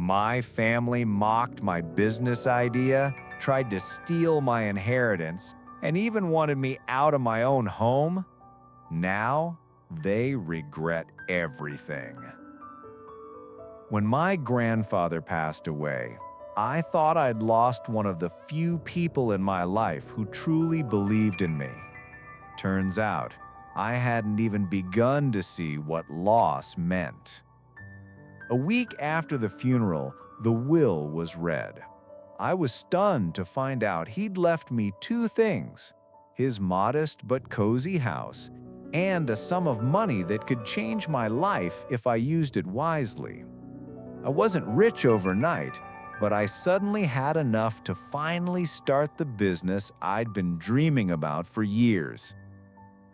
My family mocked my business idea, tried to steal my inheritance, and even wanted me out of my own home. Now, they regret everything. When my grandfather passed away, I thought I'd lost one of the few people in my life who truly believed in me. Turns out, I hadn't even begun to see what loss meant. A week after the funeral, the will was read. I was stunned to find out he'd left me two things: his modest but cozy house and a sum of money that could change my life if I used it wisely. I wasn't rich overnight, but I suddenly had enough to finally start the business I'd been dreaming about for years.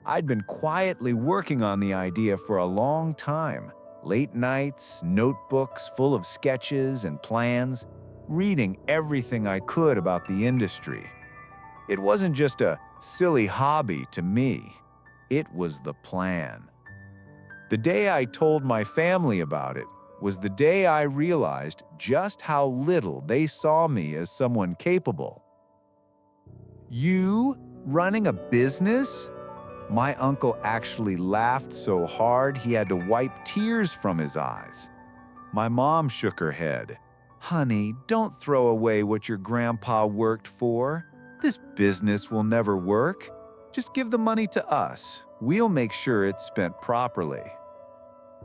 I'd been quietly working on the idea for a long time. Late nights, notebooks full of sketches and plans, reading everything I could about the industry. It wasn't just a silly hobby to me. It was the plan. The day I told my family about it was the day I realized just how little they saw me as someone capable. "You running a business?" My uncle actually laughed so hard he had to wipe tears from his eyes. My mom shook her head. "Honey, don't throw away what your grandpa worked for. This business will never work. Just give the money to us. We'll make sure it's spent properly."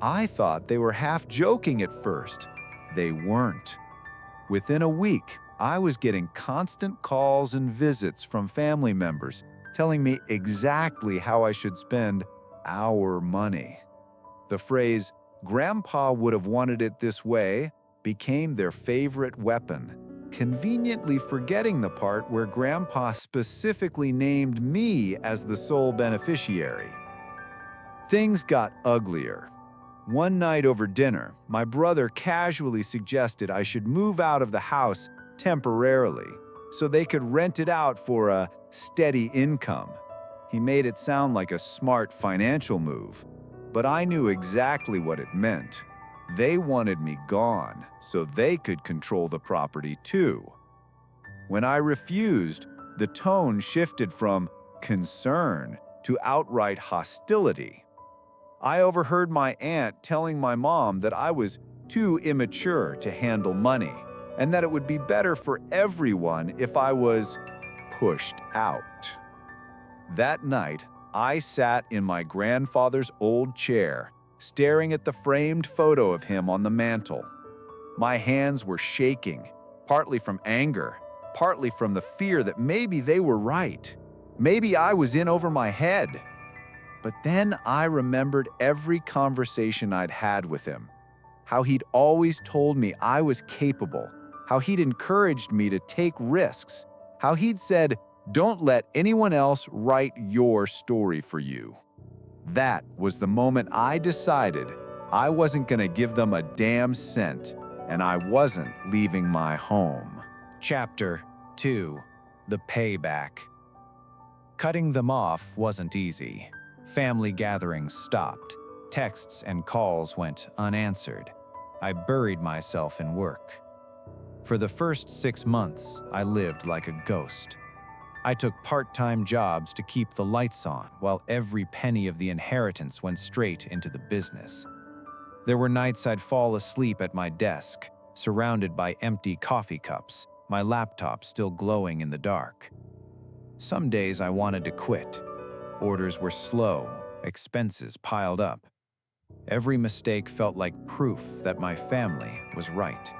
I thought they were half joking at first. They weren't. Within a week, I was getting constant calls and visits from family members telling me exactly how I should spend our money. The phrase, "Grandpa would have wanted it this way," became their favorite weapon, conveniently forgetting the part where Grandpa specifically named me as the sole beneficiary. Things got uglier. One night over dinner, my brother casually suggested I should move out of the house temporarily so they could rent it out for a steady income. He made it sound like a smart financial move, but I knew exactly what it meant. They wanted me gone so they could control the property too. When I refused, the tone shifted from concern to outright hostility. I overheard my aunt telling my mom that I was too immature to handle money, and that it would be better for everyone if I was pushed out. That night, I sat in my grandfather's old chair, staring at the framed photo of him on the mantel. My hands were shaking, partly from anger, partly from the fear that maybe they were right. Maybe I was in over my head. But then I remembered every conversation I'd had with him, how he'd always told me I was capable, how he'd encouraged me to take risks, how he'd said, "Don't let anyone else write your story for you." That was the moment I decided I wasn't gonna give them a damn cent, and I wasn't leaving my home. Chapter 2: The Payback. Cutting them off wasn't easy. Family gatherings stopped. Texts and calls went unanswered. I buried myself in work. For the first 6 months, I lived like a ghost. I took part-time jobs to keep the lights on, while every penny of the inheritance went straight into the business. There were nights I'd fall asleep at my desk, surrounded by empty coffee cups, my laptop still glowing in the dark. Some days I wanted to quit. Orders were slow, expenses piled up. Every mistake felt like proof that my family was right.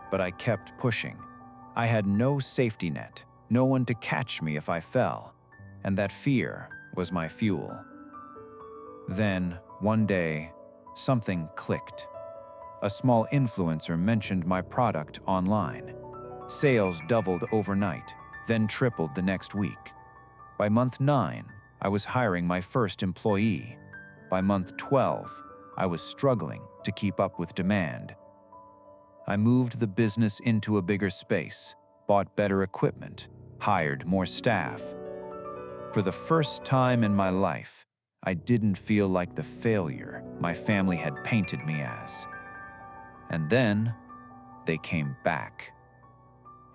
But I kept pushing. I had no safety net, no one to catch me if I fell, and that fear was my fuel. Then, one day, something clicked. A small influencer mentioned my product online. Sales doubled overnight, then tripled the next week. By month 9, I was hiring my first employee. By month 12, I was struggling to keep up with demand. I moved the business into a bigger space, bought better equipment, hired more staff. For the first time in my life, I didn't feel like the failure my family had painted me as. And then, they came back.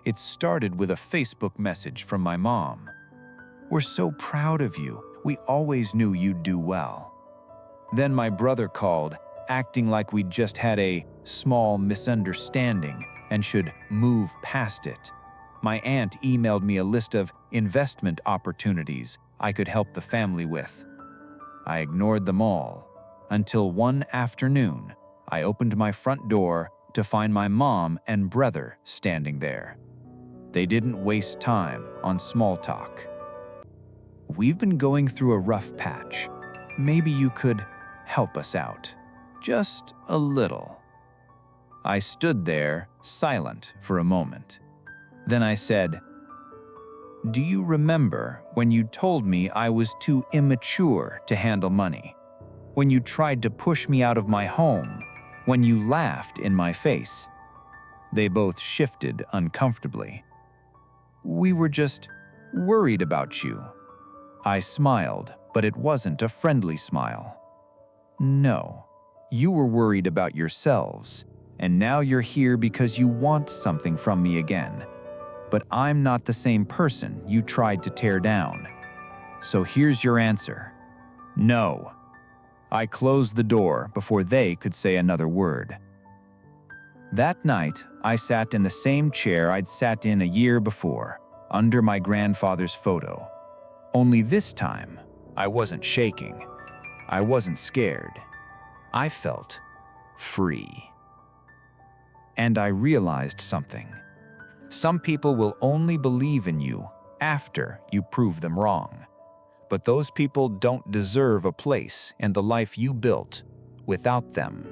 It started with a Facebook message from my mom. "We're so proud of you. We always knew you'd do well." Then my brother called, acting like we'd just had a small misunderstanding and should move past it. My aunt emailed me a list of investment opportunities I could help the family with. I ignored them all, until one afternoon, I opened my front door to find my mom and brother standing there. They didn't waste time on small talk. "We've been going through a rough patch. Maybe you could help us out. Just a little." I stood there, silent for a moment. Then I said, "Do you remember when you told me I was too immature to handle money? When you tried to push me out of my home? When you laughed in my face?" They both shifted uncomfortably. "We were just worried about you." I smiled, but it wasn't a friendly smile. "No, you were worried about yourselves, and now you're here because you want something from me again. But I'm not the same person you tried to tear down. So here's your answer. No." I closed the door before they could say another word. That night, I sat in the same chair I'd sat in a year before, under my grandfather's photo. Only this time, I wasn't shaking. I wasn't scared. I felt free. And I realized something. Some people will only believe in you after you prove them wrong. But those people don't deserve a place in the life you built without them.